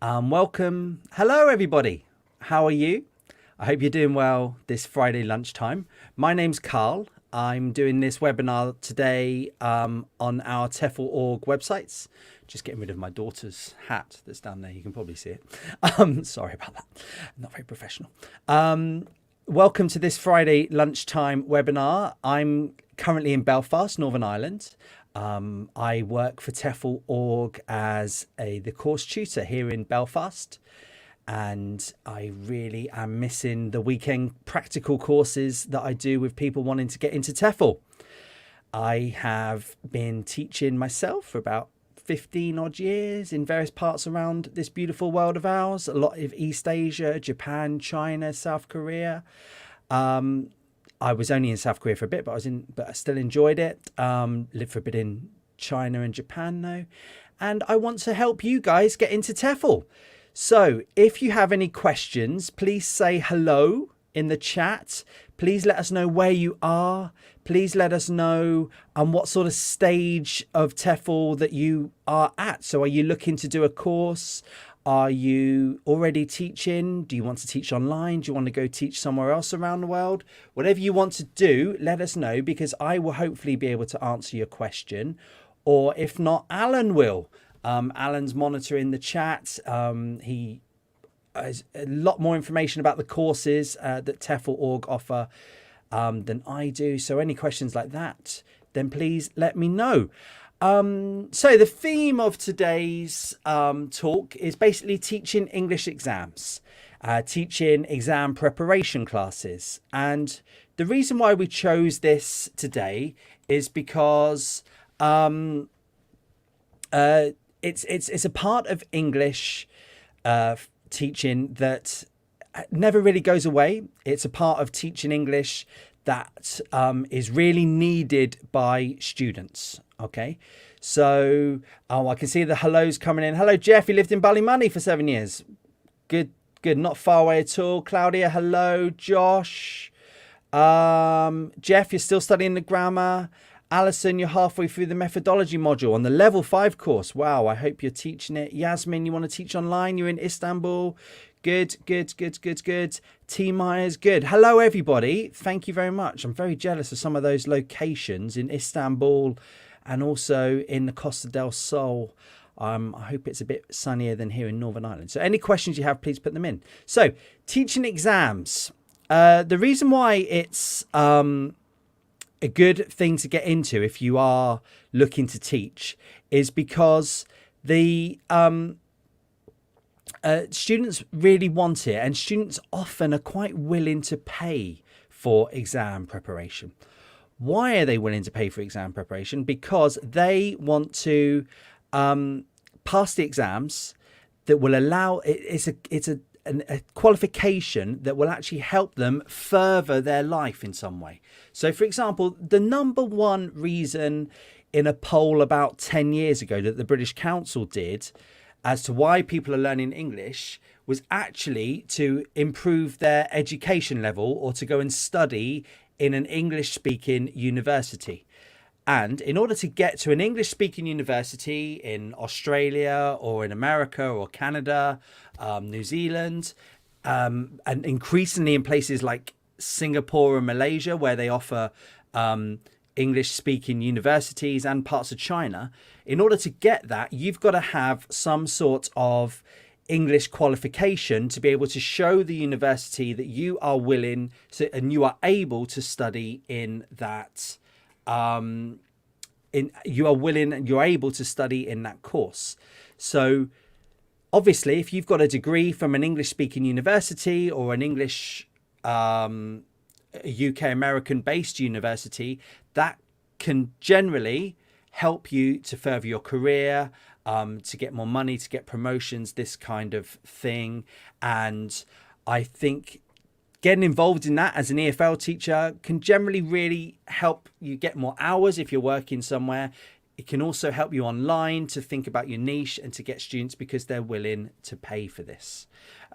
Welcome. Hello, everybody. How are you? I hope you're doing well this Friday lunchtime. My name's Carl. I'm doing this webinar today on our TEFL org websites. Just getting rid of my daughter's hat that's down there. You can probably see it. Sorry about that. Not very professional. Welcome to this Friday lunchtime webinar. I'm currently in Belfast, Northern Ireland. I work for TEFL org as the course tutor here in Belfast. And I really am missing the weekend practical courses that I do with people wanting to get into TEFL. I have been teaching myself for about 15 odd years in various parts around this beautiful world of ours. A lot of East Asia, Japan, China, South Korea. I was only in South Korea for a bit, but I still enjoyed it. Lived for a bit in China and Japan though. And I want to help you guys get into TEFL. So if you have any questions, please say hello in the chat. Please let us know where you are. Please let us know what sort of stage of TEFL that you are at. So are you looking to do a course? Are you already teaching? Do you want to teach online? Do you want to go teach somewhere else around the world? Whatever you want to do, let us know, because I will hopefully be able to answer your question. Or if not, Alan will. Alan's monitoring the chat. He has a lot more information about the courses that TEFL org offer than I do. So any questions like that, then please let me know. So the theme of today's talk is basically teaching English exams, teaching exam preparation classes. And the reason why we chose this today is because it's a part of English teaching that never really goes away. It's a part of teaching English that is really needed by students. Okay, so I can see the hellos coming in. Hello, Jeff. You lived in Ballymoney for 7 years. Good, good. Not far away at all. Claudia, hello. Josh, Jeff, you're still studying the grammar. Alison, you're halfway through the methodology module on the level 5 course. Wow, I hope you're teaching it. Yasmin, you want to teach online? You're in Istanbul. Good, good, good, good, good. T Myers, good. Hello, everybody. Thank you very much. I'm very jealous of some of those locations in Istanbul and also in the Costa del Sol. I hope it's a bit sunnier than here in Northern Ireland. So any questions you have, please put them in. So teaching exams. The reason why it's a good thing to get into if you are looking to teach is because the students really want it, and students often are quite willing to pay for exam preparation. Why are they willing to pay for exam preparation? Because they want to pass the exams that will allow it's a qualification that will actually help them further their life in some way. So, for example, the number one reason in a poll about 10 years ago that the British Council did as to why people are learning English was actually to improve their education level or to go and study in an English-speaking university. And in order to get to an English-speaking university in Australia or in America or Canada, New Zealand, and increasingly in places like Singapore and Malaysia, where they offer English-speaking universities, and parts of China, in order to get that, you've got to have some sort of English qualification to be able to show the university that you are willing to, and you are able to study in that you are willing and you're able to study in that course. So obviously, if you've got a degree from an English speaking university or an English UK American based university, that can generally help you to further your career, to get more money, to get promotions, this kind of thing. And I think getting involved in that as an EFL teacher can generally really help you get more hours if you're working somewhere. It can also help you online to think about your niche and to get students because they're willing to pay for this.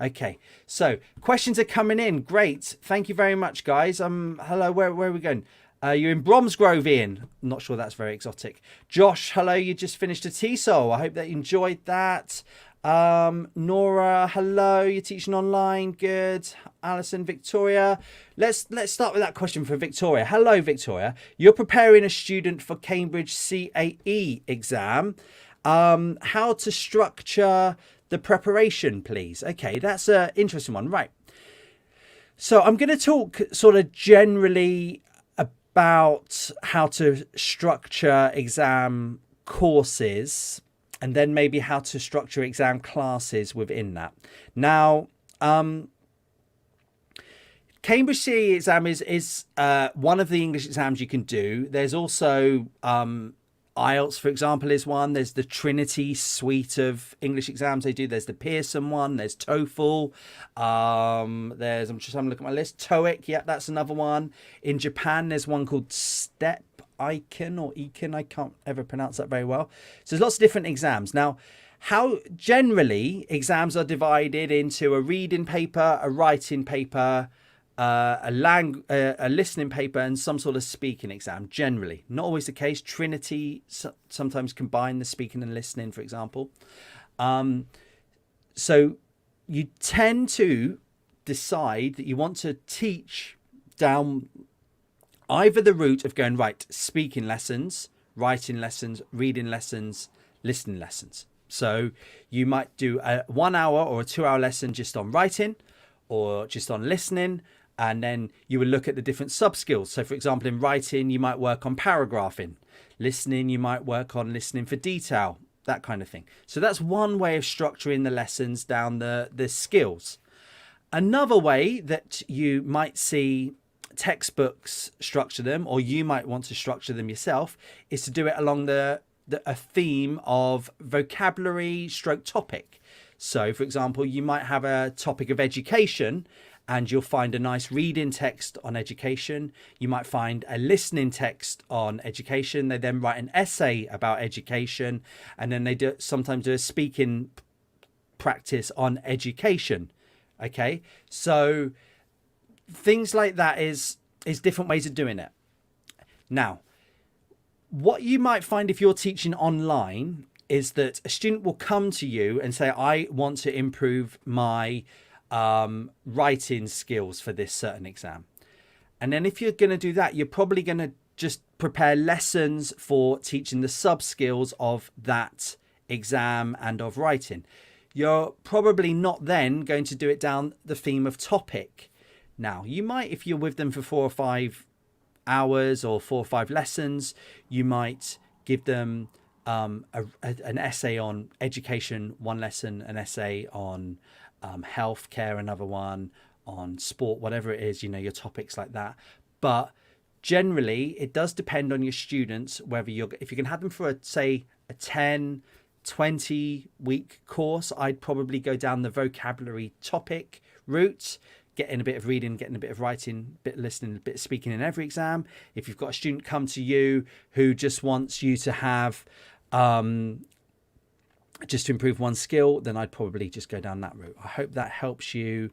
Okay, so questions are coming in. Great. Thank you very much, guys. Hello, where are we going? You're in Bromsgrove, Ian. I'm not sure that's very exotic. Josh, hello. You just finished a TESOL. I hope that you enjoyed that. Nora, hello. You're teaching online. Good. Alison, Victoria. Let's start with that question for Victoria. Hello, Victoria. You're preparing a student for Cambridge CAE exam. How to structure the preparation, please? Okay, that's an interesting one. Right. So I'm going to talk sort of generally about how to structure exam courses and then maybe how to structure exam classes within that. Now, Cambridge CE exam is one of the English exams you can do. There's also IELTS, for example, is one. There's the Trinity suite of English exams they do. There's the Pearson one. There's TOEFL. I'm just having a look at my list. TOEIC, yeah, that's another one. In Japan, there's one called STEP Icon or Econ. I can't ever pronounce that very well. So there's lots of different exams. Now, how generally exams are divided into a reading paper, a writing paper, a listening paper, and some sort of speaking exam. Generally, not always the case. Trinity sometimes combine the speaking and listening, for example. So you tend to decide that you want to teach down either the route of going right speaking lessons, writing lessons, reading lessons, listening lessons. So you might do a 1 hour or a 2 hour lesson just on writing or just on listening. And then you would look at the different sub skills. So, for example, in writing, you might work on paragraphing. Listening, you might work on listening for detail, that kind of thing. So that's one way of structuring the lessons down the skills. Another way that you might see textbooks structure them, or you might want to structure them yourself, is to do it along a theme of vocabulary stroke topic. So, for example, you might have a topic of education, and you'll find a nice reading text on education. You might find a listening text on education. They then write an essay about education, and then they sometimes do a speaking practice on education. Okay, so things like that is different ways of doing it. Now, what you might find if you're teaching online is that a student will come to you and say, I want to improve my writing skills for this certain exam. And then if you're going to do that, you're probably going to just prepare lessons for teaching the sub skills of that exam and of writing. You're probably not then going to do it down the theme of topic. Now, you might, if you're with them for 4 or 5 hours or 4 or 5 lessons, you might give them an essay on education, one lesson, an essay on healthcare, another one on sport, whatever it is, your topics like that. But generally, it does depend on your students whether if you can have them for a 10, 20 week course, I'd probably go down the vocabulary topic route, getting a bit of reading, getting a bit of writing, a bit of listening, a bit of speaking in every exam. If you've got a student come to you who just wants you to have just to improve one skill, then I'd probably just go down that route. I hope that helps you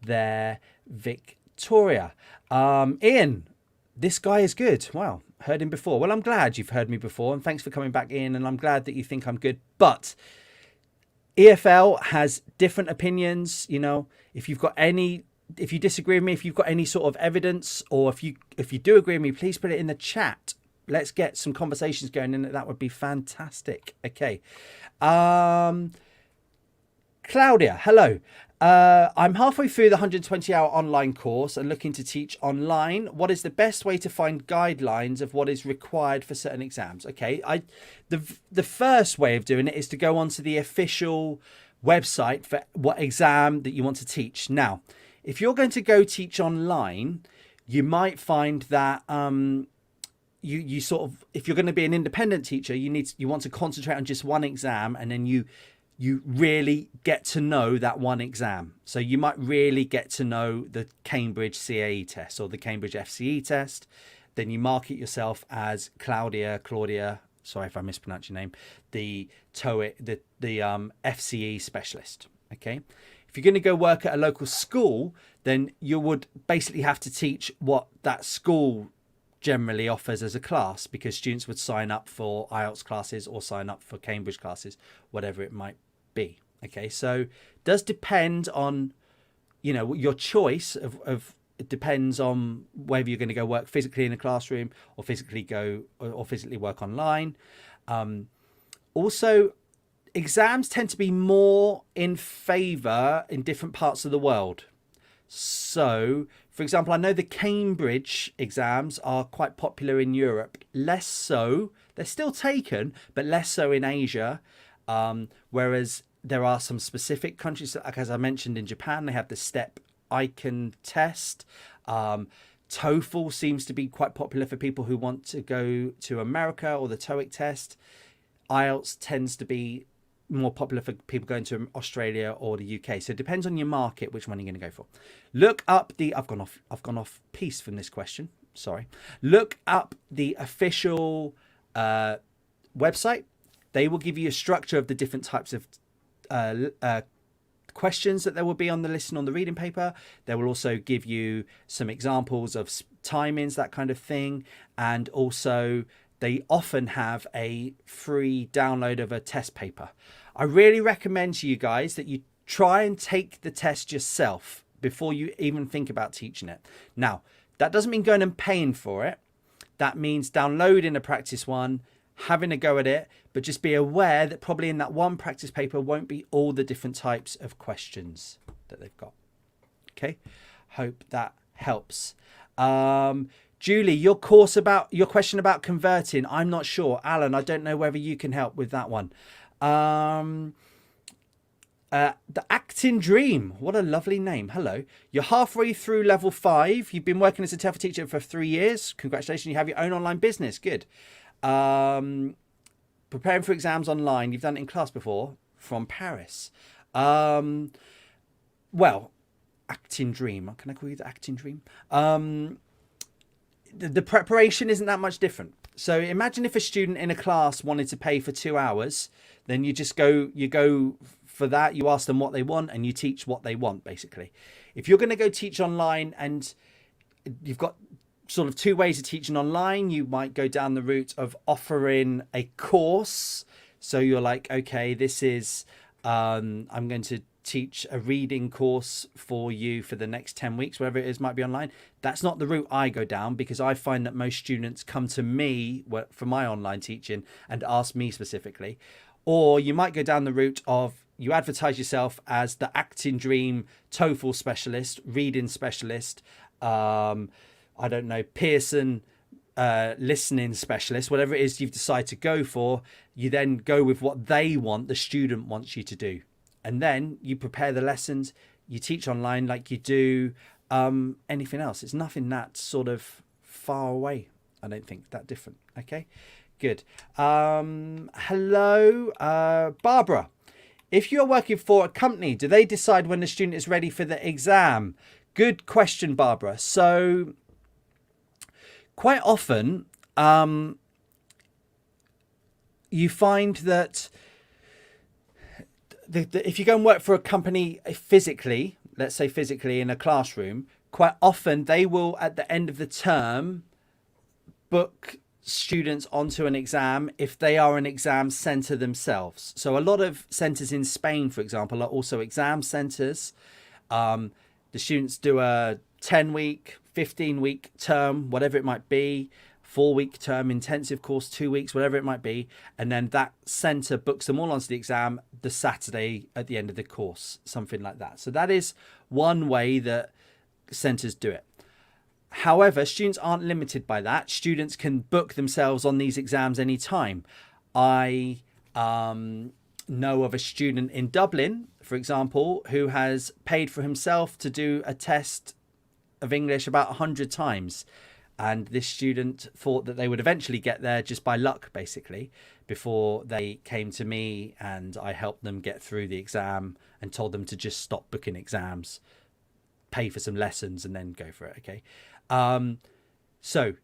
there, Victoria. Ian, this guy is good. Wow, heard him before. Well, I'm glad you've heard me before, and thanks for coming back in, and I'm glad that you think I'm good. But EFL has different opinions. If you disagree with me, if you've got any sort of evidence, or if you do agree with me, please put it in the chat. Let's get some conversations going in. That would be fantastic. Okay. Claudia, hello. I'm halfway through the 120-hour online course and looking to teach online. What is the best way to find guidelines of what is required for certain exams? Okay, the first way of doing it is to go onto the official website for what exam that you want to teach. Now, if you're going to go teach online, you might find that you sort of, if you're going to be an independent teacher, you want to concentrate on just one exam, and then you really get to know that one exam. So you might really get to know the Cambridge CAE test or the Cambridge FCE test. Then you mark it yourself as Claudia, sorry if I mispronounce your name, the TOEIC, the FCE specialist. Okay. If you're going to go work at a local school, then you would basically have to teach what that school generally offers as a class, because students would sign up for IELTS classes or sign up for Cambridge classes, whatever it might be. Okay, so does depend on, your choice of it depends on whether you're going to go work physically in a classroom or physically work online. Also, exams tend to be more in favor in different parts of the world. So, for example, I know the Cambridge exams are quite popular in Europe, less so. They're still taken, but less so in Asia. Whereas there are some specific countries, like as I mentioned, in Japan, they have the step icon test. TOEFL seems to be quite popular for people who want to go to America, or the TOEIC test. IELTS tends to be more popular for people going to Australia or the UK. So it depends on your market which one you're going to go for. Look up the I've gone off piece from this question. Sorry. Look up the official website. They will give you a structure of the different types of questions that there will be on the list and on the reading paper. They will also give you some examples of timings, that kind of thing, and also they often have a free download of a test paper. I really recommend to you guys that you try and take the test yourself before you even think about teaching it. Now, that doesn't mean going and paying for it. That means downloading a practice one, having a go at it, but just be aware that probably in that one practice paper won't be all the different types of questions that they've got. Okay, hope that helps. Julie, your question about converting, I'm not sure. Alan, I don't know whether you can help with that one. The Acting Dream, what a lovely name. Hello. You're halfway through level 5. You've been working as a TEFL teacher for 3 years. Congratulations, you have your own online business. Good. Preparing for exams online. You've done it in class before, from Paris. Well, Acting Dream. Can I call you the Acting Dream? The preparation isn't that much different. So imagine if a student in a class wanted to pay for 2 hours, then you go for that, you ask them what they want and you teach what they want, basically. If you're going to go teach online and you've got sort of 2 ways of teaching online, you might go down the route of offering a course. So you're like, okay, this is, I'm going to teach a reading course for you for the next 10 weeks, whatever it is, might be online. That's not the route I go down, because I find that most students come to me for my online teaching and ask me specifically. Or you might go down the route of you advertise yourself as the Acting Dream TOEFL specialist, reading specialist, I don't know, Pearson listening specialist, whatever it is you've decided to go for. You then go with what they want, the student wants you to do. And then you prepare the lessons, you teach online like you do anything else. It's nothing that sort of far away. I don't think that different. Okay, good. Hello, Barbara. If you're working for a company, do they decide when the student is ready for the exam? Good question, Barbara. So quite often you find that if you go and work for a company physically, let's say physically in a classroom, quite often they will, at the end of the term, book students onto an exam if they are an exam center themselves. So a lot of centers in Spain, for example, are also exam centers. The students do a 10-week, 15-week term, whatever it might be, 4-week term, intensive course, 2 weeks, whatever it might be. And then that center books them all onto the exam the Saturday at the end of the course, something like that. So that is one way that centers do it. However, students aren't limited by that. Students can book themselves on these exams anytime. I know of a student in Dublin, for example, who has paid for himself to do a test of English about 100 times. And this student thought that they would eventually get there just by luck, basically, before they came to me and I helped them get through the exam and told them to just stop booking exams, pay for some lessons and then go for it. Okay. So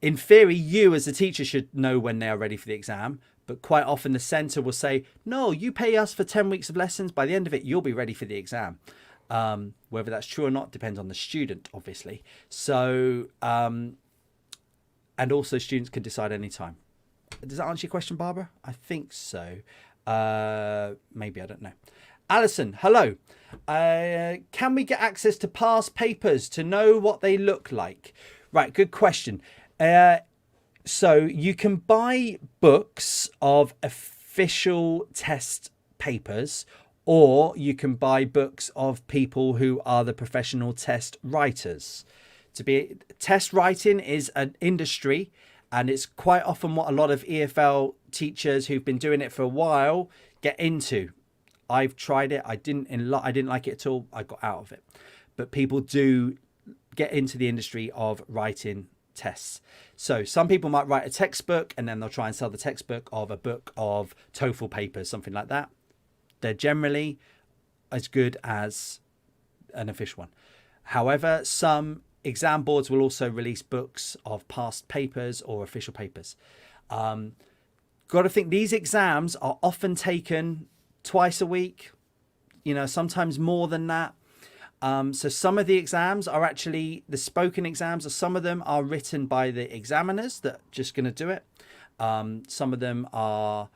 in theory, you as a teacher should know when they are ready for the exam, but quite often the center will say, no, you pay us for 10 weeks of lessons. By the end of it, you'll be ready for the exam. Whether that's true or not depends on the student, obviously. So, and also students can decide any time. Does that answer your question, Barbara? I think so. Maybe, I don't know. Alison, hello. Can we get access to past papers to know what they look like? Right, good question. So you can buy books of official test papers, or you can buy books of people who are the professional test writers. Test writing is an industry, and it's quite often what a lot of EFL teachers who've been doing it for a while get into. I've tried it. I didn't like it at all. I got out of it. But people do get into the industry of writing tests. So some people might write a textbook and then they'll try and sell the textbook of a book of TOEFL papers, something like that. They're generally as good as an official one. However, some exam boards will also release books of past papers or official papers. Got to think these exams are often taken twice a week, sometimes more than that. So some of the exams are actually the spoken exams, or some of them are written by the examiners that are just going to do it. Some of them are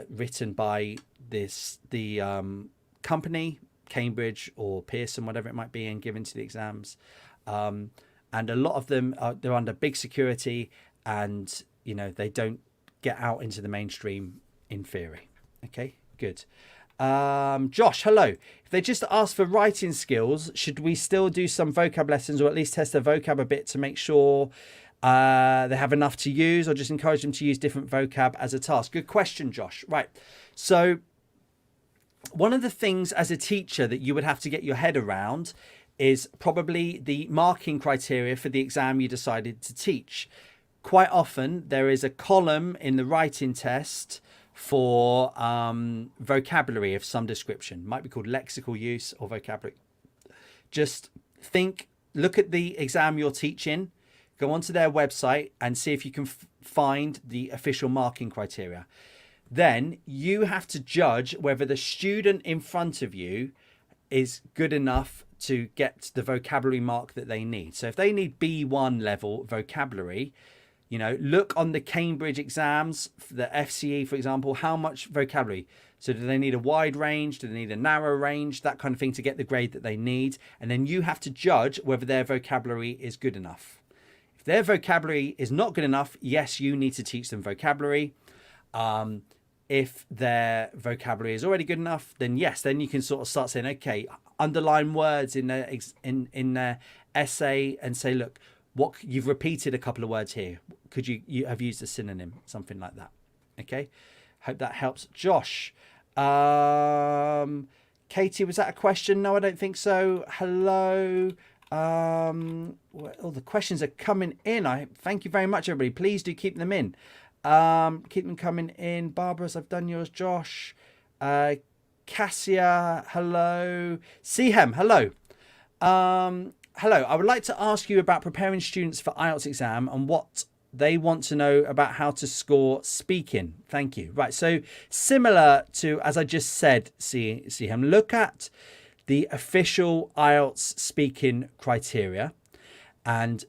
written by the company, Cambridge or Pearson, whatever it might be, and given to the exams. And a lot of them they're under big security, and they don't get out into the mainstream in theory. Okay, good. Josh, hello. If they just ask for writing skills, should we still do some vocab lessons, or at least test their vocab a bit to make sure they have enough to use, or just encourage them to use different vocab as a task? Good question, Josh. Right. So one of the things as a teacher that you would have to get your head around is probably the marking criteria for the exam you decided to teach. Quite often there is a column in the writing test for vocabulary of some description. Might be called lexical use or vocabulary. Just look at the exam you're teaching, go onto their website and see if you can find the official marking criteria. Then you have to judge whether the student in front of you is good enough to get the vocabulary mark that they need. So if they need B1 level vocabulary, look on the Cambridge exams, the FCE, for example, how much vocabulary. So do they need a wide range? Do they need a narrow range? That kind of thing to get the grade that they need. And then you have to judge whether their vocabulary is good enough. If their vocabulary is not good enough, yes, you need to teach them vocabulary. If their vocabulary is already good enough, then yes, then you can sort of start saying, okay, underline words in their essay and say, look, you've repeated a couple of words here. Could you have used a synonym, something like that? Okay, hope that helps. Josh, Katie, was that a question? No, I don't think so. Hello. All the questions are coming in. I thank you very much, everybody. Please do keep them in. Keep them coming in. Barbara's, I've done yours. Josh, Cassia, hello. Sehem, hello. Hello, I would like to ask you about preparing students for IELTS exam and what they want to know about how to score speaking. Thank you. Right, so similar to, as I just said, Sehem, look at the official IELTS speaking criteria, and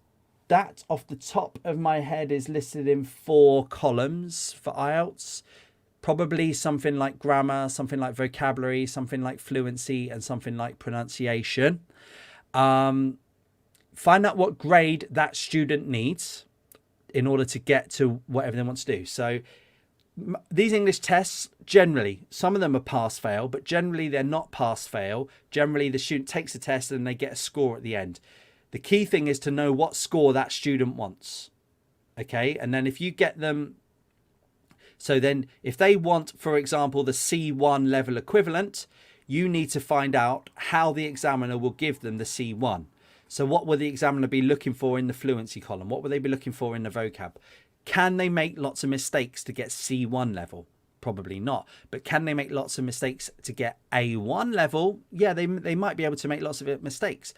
that off the top of my head is listed in 4 columns for IELTS. Probably something like grammar, something like vocabulary, something like fluency, and something like pronunciation. Find out what grade that student needs in order to get to whatever they want to do. So these English tests, generally, some of them are pass-fail, but generally they're not pass-fail. Generally, the student takes the test and they get a score at the end. The key thing is to know what score that student wants. Okay, and then if you get them, so then if they want, for example, the C1 level equivalent, you need to find out how the examiner will give them the C1. So what will the examiner be looking for in the fluency column? What will they be looking for in the vocab? Can they make lots of mistakes to get C1 level? Probably not. But can they make lots of mistakes to get A1 level? Yeah, they might be able to make lots of mistakes.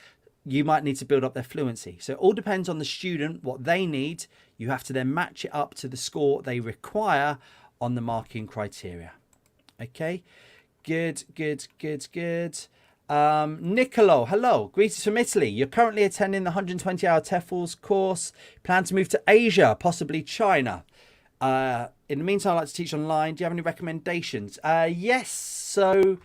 You might need to build up their fluency. So it all depends on the student, what they need. You have to then match it up to the score they require on the marking criteria. Okay, good. Nicolo, hello, greetings from Italy. You're currently attending the 120-hour TEFL's course. Plan to move to Asia, possibly China. In the meantime, I like to teach online. Do you have any recommendations? Yes. So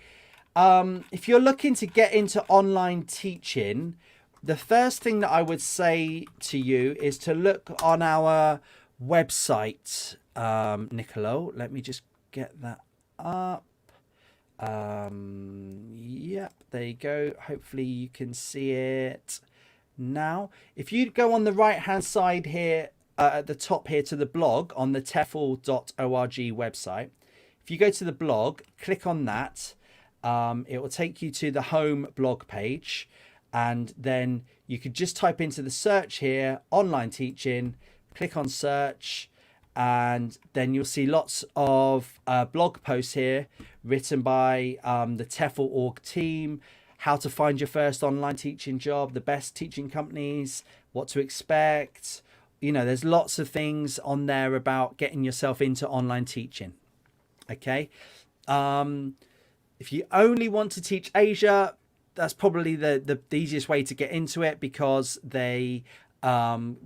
if you're looking to get into online teaching, the first thing that I would say to you is to look on our website, Nicolo. Let me just get that up. Yep, there you go. Hopefully you can see it now. If you go on the right hand side here at the top here to the blog on the TEFL.org website, if you go to the blog, click on that, it will take you to the home blog page, and then you could just type into the search here online teaching, click on search, and then you'll see lots of blog posts here written by the TEFL org team, how to find your first online teaching job, the best teaching companies, what to expect. You know, there's lots of things on there about getting yourself into online teaching. Okay. If you only want to teach Asia, that's probably the easiest way to get into it, because the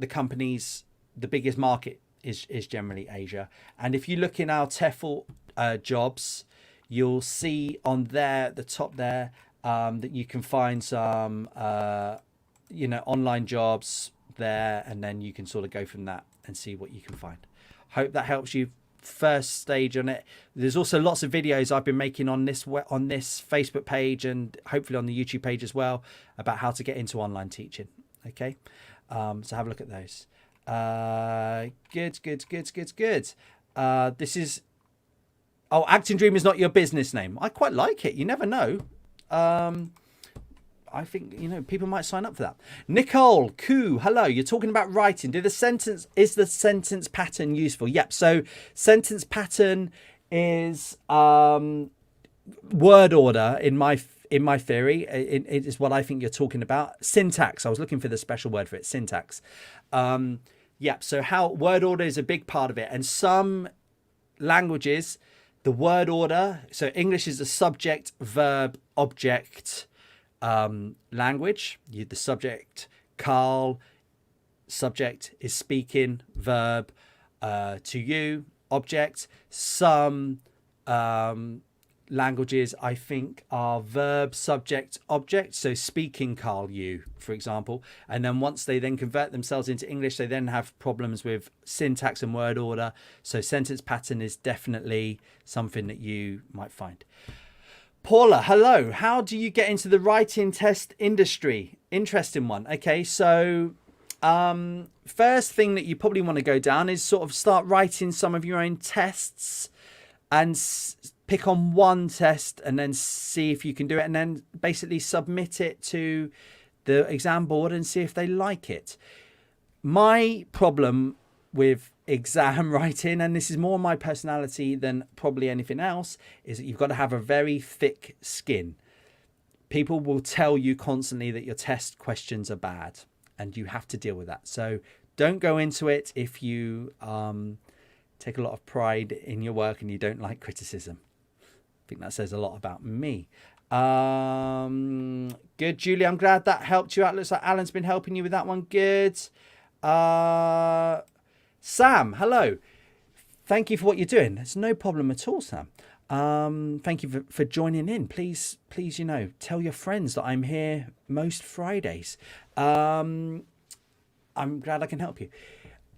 companies, the biggest market is generally Asia. And if you look in our TEFL jobs, you'll see on there at the top there that you can find some online jobs there, and then you can sort of go from that and see what you can find. Hope that helps you first stage on it. There's also lots of videos I've been making on this Facebook page, and hopefully on the YouTube page as well, about how to get into online teaching. Okay, so have a look at those. Good. This is Acting Dream is not your business name. I quite like it. You never know. I think, people might sign up for that. Nicole Koo, hello. You're talking about writing. Is the sentence pattern useful? Yep. So sentence pattern is word order in my theory. It is what I think you're talking about. Syntax. I was looking for the special word for it. Syntax. Yep. So how word order is a big part of it, and some languages, the word order. So English is a subject, verb, object language. The subject, Carl, subject is speaking, verb to you, object. Some languages, I think, are verb, subject, object. So speaking, Carl, you, for example. And then once they then convert themselves into English, they then have problems with syntax and word order. So sentence pattern is definitely something that you might find. Paula, hello. How do you get into the writing test industry? Interesting one. Okay, so first thing that you probably want to go down is sort of start writing some of your own tests, and pick on one test and then see if you can do it, and then basically submit it to the exam board and see if they like it. My problem with exam writing, and this is more my personality than probably anything else, is that you've got to have a very thick skin. People will tell you constantly that your test questions are bad, and you have to deal with that. So don't go into it if you take a lot of pride in your work and you don't like criticism. I think that says a lot about me. Good, Julie. I'm glad that helped you out. Looks like Alan's been helping you with that one. Good. Sam, hello. Thank you for what you're doing. It's no problem at all, Sam. Thank you for joining in. Please, tell your friends that I'm here most Fridays. I'm glad I can help you.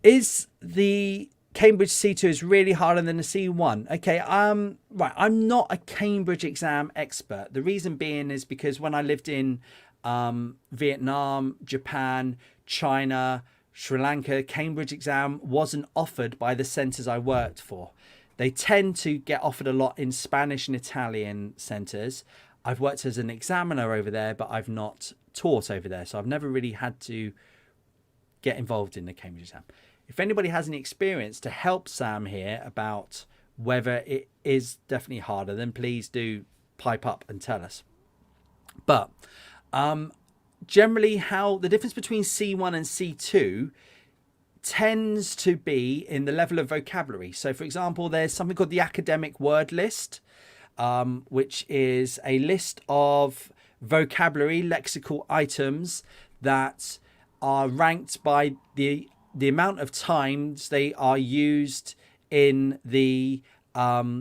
Is the Cambridge C2 is really harder than the C1? Okay, right. I'm not a Cambridge exam expert. The reason being is because when I lived in Vietnam, Japan, China, Sri Lanka, Cambridge exam wasn't offered by the centres I worked for. They tend to get offered a lot in Spanish and Italian centres. I've worked as an examiner over there, but I've not taught over there. So I've never really had to get involved in the Cambridge exam. If anybody has any experience to help Sam here about whether it is definitely harder, then please do pipe up and tell us. But generally, how the difference between C1 and C2 tends to be in the level of vocabulary. So, for example, there's something called the academic word list, which is a list of vocabulary, lexical items that are ranked by the amount of times they are used in the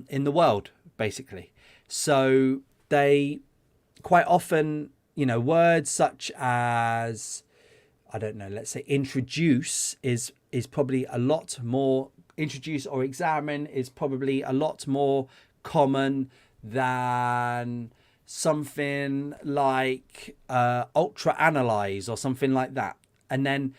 world, basically. So they quite often, words such as, I don't know, let's say introduce is probably a lot more, introduce or examine is probably a lot more common than something like ultra analyze or something like that. And then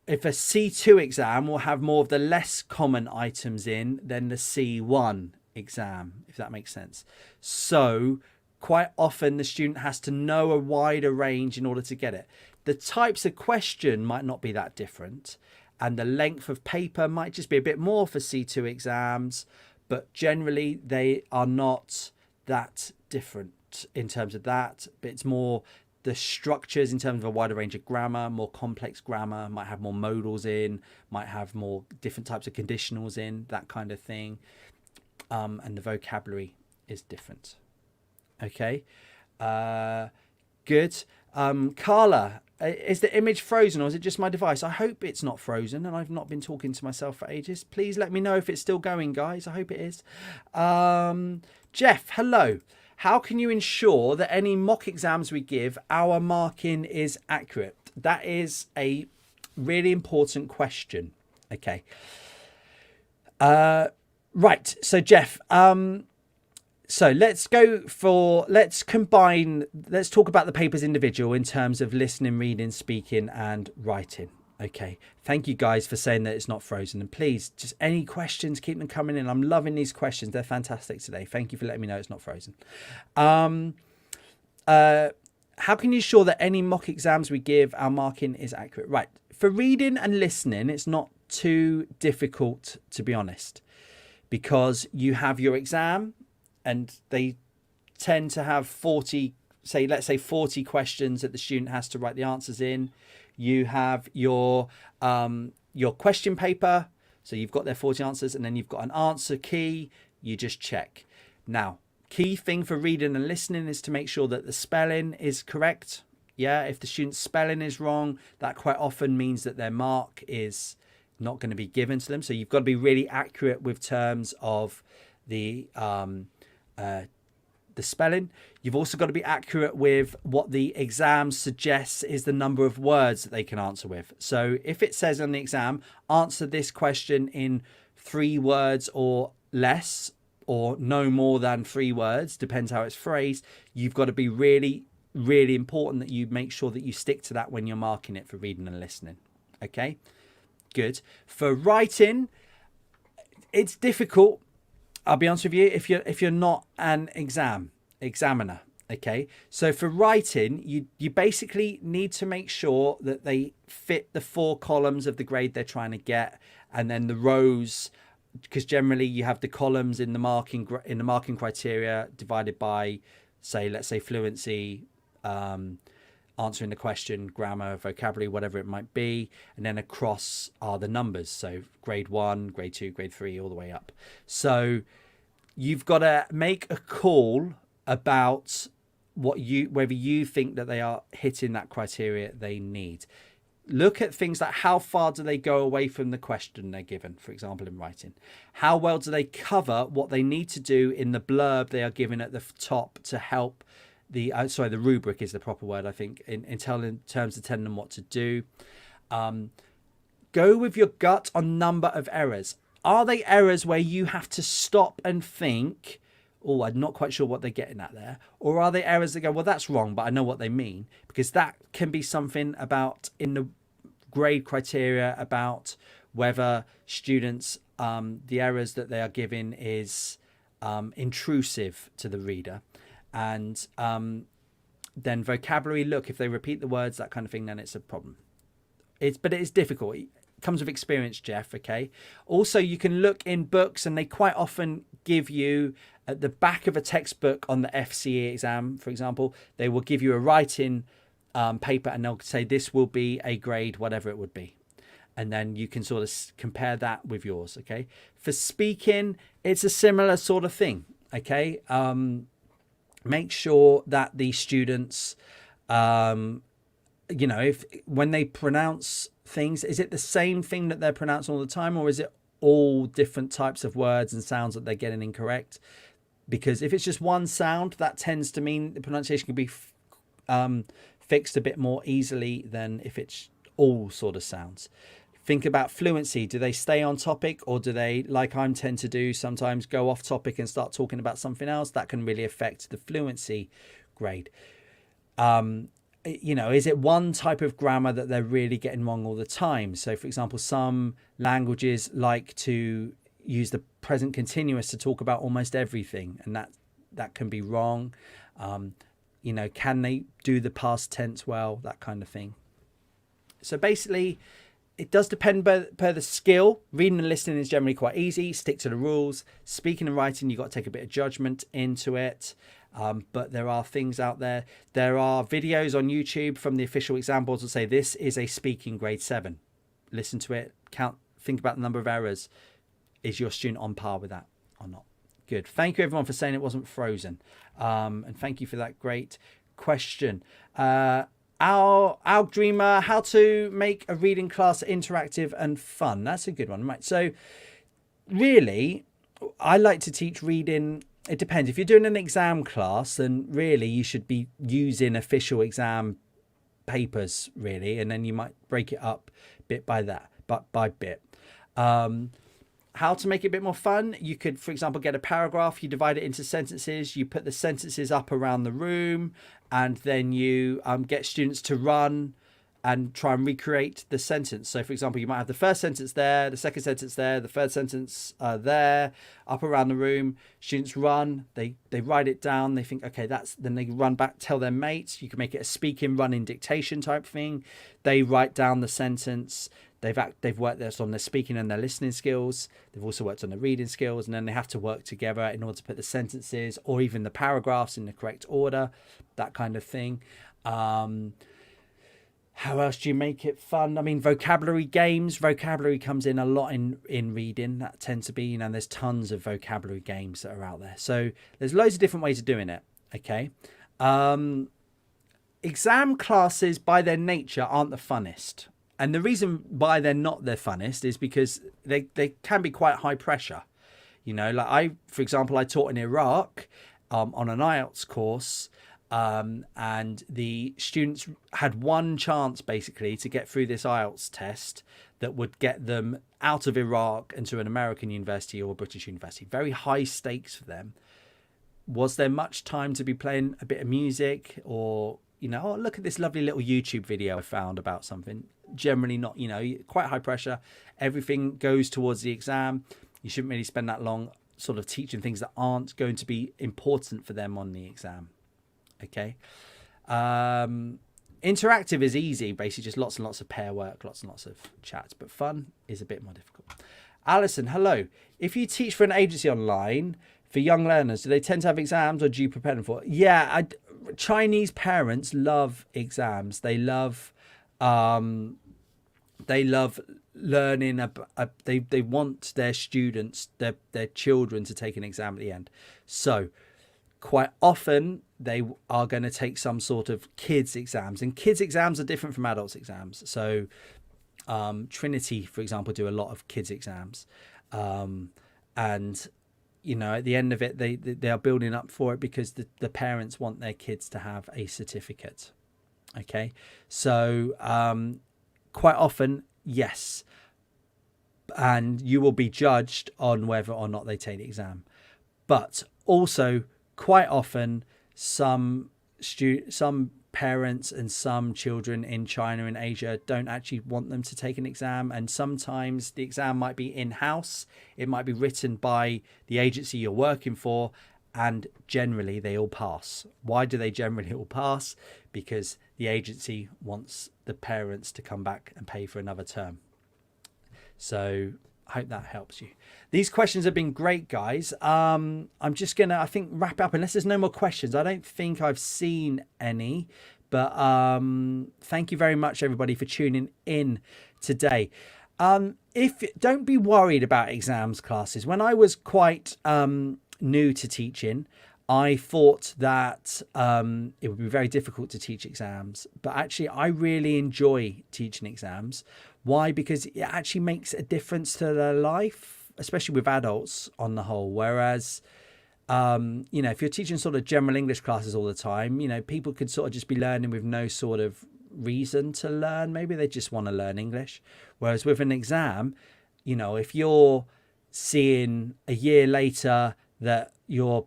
if a C2 exam will have more of the less common items in than the C1 exam, if that makes sense. So quite often the student has to know a wider range in order to get it. The types of question might not be that different, and the length of paper might just be a bit more for C2 exams, but generally they are not that different in terms of that. But it's more the structures in terms of a wider range of grammar, more complex grammar, might have more modals in, might have more different types of conditionals in, that kind of thing. And the vocabulary is different. Okay, good. Carla, is the image frozen or is it just my device? I hope it's not frozen and I've not been talking to myself for ages. Please let me know if it's still going, guys. I hope it is. Jeff, hello. How can you ensure that any mock exams we give, our marking is accurate? That is a really important question. Okay. Right. So, Jeff, so let's combine, let's talk about the papers individual in terms of listening, reading, speaking and writing. Okay. Thank you guys for saying that it's not frozen. And please, just any questions, keep them coming in. I'm loving these questions. They're fantastic today. Thank you for letting me know it's not frozen. How can you ensure that any mock exams we give, our marking is accurate? Right. For reading and listening, it's not too difficult, to be honest, because you have your exam and they tend to have 40, let's say 40 questions that the student has to write the answers in. You have your question paper, so you've got their 40 answers, and then you've got an answer key. You just check. Now, key thing for reading and listening is to make sure that the spelling is correct. Yeah, if the student's spelling is wrong, that quite often means that their mark is not going to be given to them. So you've got to be really accurate with terms of the spelling. You've also got to be accurate with what the exam suggests is the number of words that they can answer with. So if it says on the exam, answer this question in 3 words or less, or no more than 3 words, depends how it's phrased, you've got to be really, really important that you make sure that you stick to that when you're marking it for reading and listening. Okay, good. For writing, it's difficult. I'll be honest with you, if you're not an examiner, okay? So for writing, you basically need to make sure that they fit the 4 columns of the grade they're trying to get, and then the rows, because generally you have the columns in the marking criteria divided by, let's say fluency, answering the question, grammar, vocabulary, whatever it might be, and then across are the numbers, so grade 1, grade 2, grade 3, all the way up. So you've got to make a call about whether you think that they are hitting that criteria they need. Look at things like how far do they go away from the question they're given, for example, in writing. How well do they cover what they need to do in the blurb they are given at the top to help the rubric is the proper word, I think, in terms of telling them what to do. Go with your gut on number of errors. Are they errors where you have to stop and think, oh, I'm not quite sure what they're getting at there? Or are they errors that go, well, that's wrong, but I know what they mean? Because that can be something about in the grade criteria about whether students, the errors that they are giving is intrusive to the reader. And then vocabulary, look, if they repeat the words, that kind of thing, then it's a problem. But it is difficult. It comes with experience, Jeff, okay? Also, you can look in books, and they quite often give you at the back of a textbook on the FCE exam, for example, they will give you a writing paper, and they'll say this will be a grade, whatever it would be. And then you can sort of compare that with yours, okay? For speaking, it's a similar sort of thing, okay? Make sure that the students, when they pronounce things, is it the same thing that they're pronouncing all the time, or is it all different types of words and sounds that they're getting incorrect. Because if it's just one sound, that tends to mean the pronunciation can be fixed a bit more easily than if it's all sort of sounds. Think about fluency. Do they stay on topic, or do they, like I tend to do, sometimes go off topic and start talking about something else? That can really affect the fluency grade. Is it one type of grammar that they're really getting wrong all the time? So, for example, some languages like to use the present continuous to talk about almost everything, and that can be wrong. Can they do the past tense well? That kind of thing. So basically, it does depend per the skill. Reading and listening is generally quite easy. Stick to the rules. Speaking and writing, you've got to take a bit of judgment into it. But there are things out there. There are videos on YouTube from the official exam boards that say this is a speaking grade 7. Listen to it. Think about the number of errors. Is your student on par with that or not? Good. Thank you everyone for saying it wasn't frozen. And thank you for that great question. Our Dreamer, how to make a reading class interactive and fun. That's a good one, right? So really, I like to teach reading. It depends. If you're doing an exam class, then really you should be using official exam papers, really, and then you might break it up bit by bit. How to make it a bit more fun? You could, for example, get a paragraph, you divide it into sentences, you put the sentences up around the room, and then you get students to run and try and recreate the sentence. So, for example, you might have the first sentence there, the second sentence there, the third sentence there, up around the room. Students run, they write it down, they think, okay, then they run back, tell their mates. You can make it a speaking, running, dictation type thing. They write down the sentence. They've worked this on their speaking and their listening skills. They've also worked on their reading skills, and then they have to work together in order to put the sentences or even the paragraphs in the correct order, that kind of thing. How else do you make it fun? I mean, vocabulary games. Vocabulary comes in a lot in reading. That tends to be, there's tons of vocabulary games that are out there. So there's loads of different ways of doing it. Okay. Exam classes by their nature aren't the funnest. And the reason why they're not their funnest is because they can be quite high pressure. For example, I taught in Iraq on an IELTS course, and the students had one chance basically to get through this IELTS test that would get them out of Iraq and to an American university or a British university. Very high stakes for them. Was there much time to be playing a bit of music or, look at this lovely little YouTube video I found about something? Generally not, quite high pressure. Everything goes towards the exam. You shouldn't really spend that long sort of teaching things that aren't going to be important for them on the exam. Okay. Interactive is easy, basically just lots and lots of pair work, lots and lots of chats, but fun is a bit more difficult. Alison, hello. If you teach for an agency online for young learners, do they tend to have exams or do you prepare them for it? Yeah, Chinese parents love exams. They love learning. They want their students, their children, to take an exam at the end. So quite often they are going to take some sort of kids exams, and kids exams are different from adults exams. So Trinity, for example, do a lot of kids exams, and at the end of it, they are building up for it because the parents want their kids to have a certificate. Okay, so quite often, yes, and you will be judged on whether or not they take the exam. But also, quite often, some parents and some children in China and Asia don't actually want them to take an exam, and sometimes the exam might be in-house. It might be written by the agency you're working for, and generally they all pass. Why do they generally all pass? Because the agency wants the parents to come back and pay for another term. So I hope that helps you. These questions have been great, guys. I'm just gonna, I think, wrap up unless there's no more questions. I don't think I've seen any, but thank you very much, everybody, for tuning in today. Don't be worried about exams classes. When I was quite new to teaching, I thought that it would be very difficult to teach exams, but actually I really enjoy teaching exams. Why? Because it actually makes a difference to their life, especially with adults on the whole. Whereas, if you're teaching sort of general English classes all the time, people could sort of just be learning with no sort of reason to learn. Maybe they just want to learn English. Whereas with an exam, if you're seeing a year later that your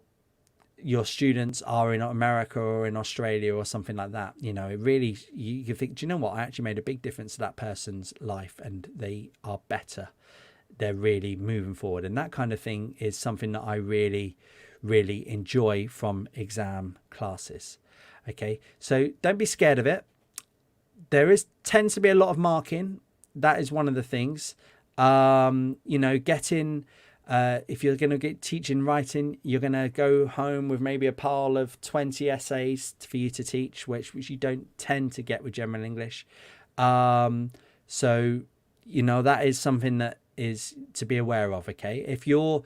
students are in America or in Australia or something like that, it really, you think, do you know what? I actually made a big difference to that person's life and they are better. They're really moving forward. And that kind of thing is something that I really, really enjoy from exam classes. Okay. So don't be scared of it. There tends to be a lot of marking. That is one of the things, getting, if you're going to get teaching writing, you're going to go home with maybe a pile of 20 essays for you to teach, which you don't tend to get with general English. So, that is something that is to be aware of. Okay. If you're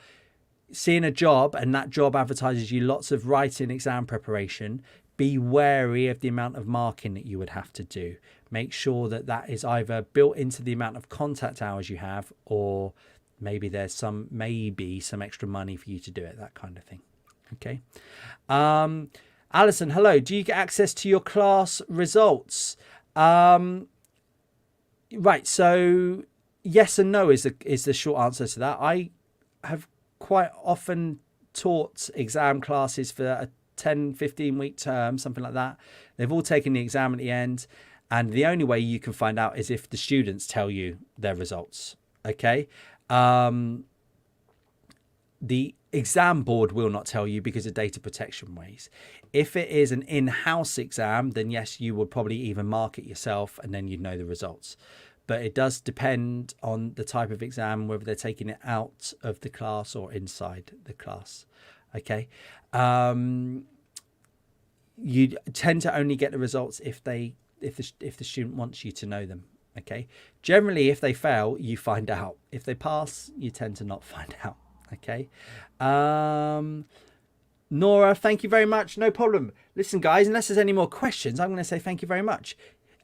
seeing a job and that job advertises you lots of writing exam preparation, be wary of the amount of marking that you would have to do. Make sure that is either built into the amount of contact hours you have, or maybe there's some extra money for you to do it, that kind of thing. Okay. Alison, hello. Do you get access to your class results? Right. So yes and no is the short answer to that. I have quite often taught exam classes for a 10-15 week term, something like that. They've all taken the exam at the end, and the only way you can find out is if the students tell you their results. Okay. The exam board will not tell you because of data protection ways. If it is an in-house exam, then yes, you would probably even mark it yourself and then you'd know the results. But it does depend on the type of exam, whether they're taking it out of the class or inside the class. Okay. You tend to only get the results if the student wants you to know them. Okay. Generally, if they fail, you find out. If they pass, you tend to not find out. Okay. Nora, thank you very much. No problem. Listen, guys, unless there's any more questions, I'm going to say thank you very much.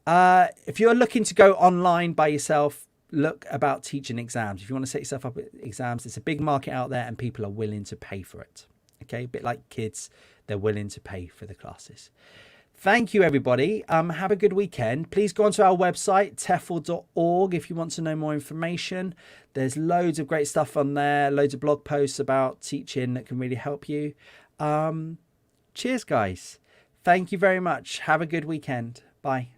If you're looking to go online by yourself, look about teaching exams. If you want to set yourself up with exams, it's a big market out there and people are willing to pay for it. Okay. A bit like kids, they're willing to pay for the classes. Thank you, everybody. Have a good weekend. Please go onto our website, TEFL.org, if you want to know more information. There's loads of great stuff on there, loads of blog posts about teaching that can really help you. Cheers, guys. Thank you very much. Have a good weekend. Bye.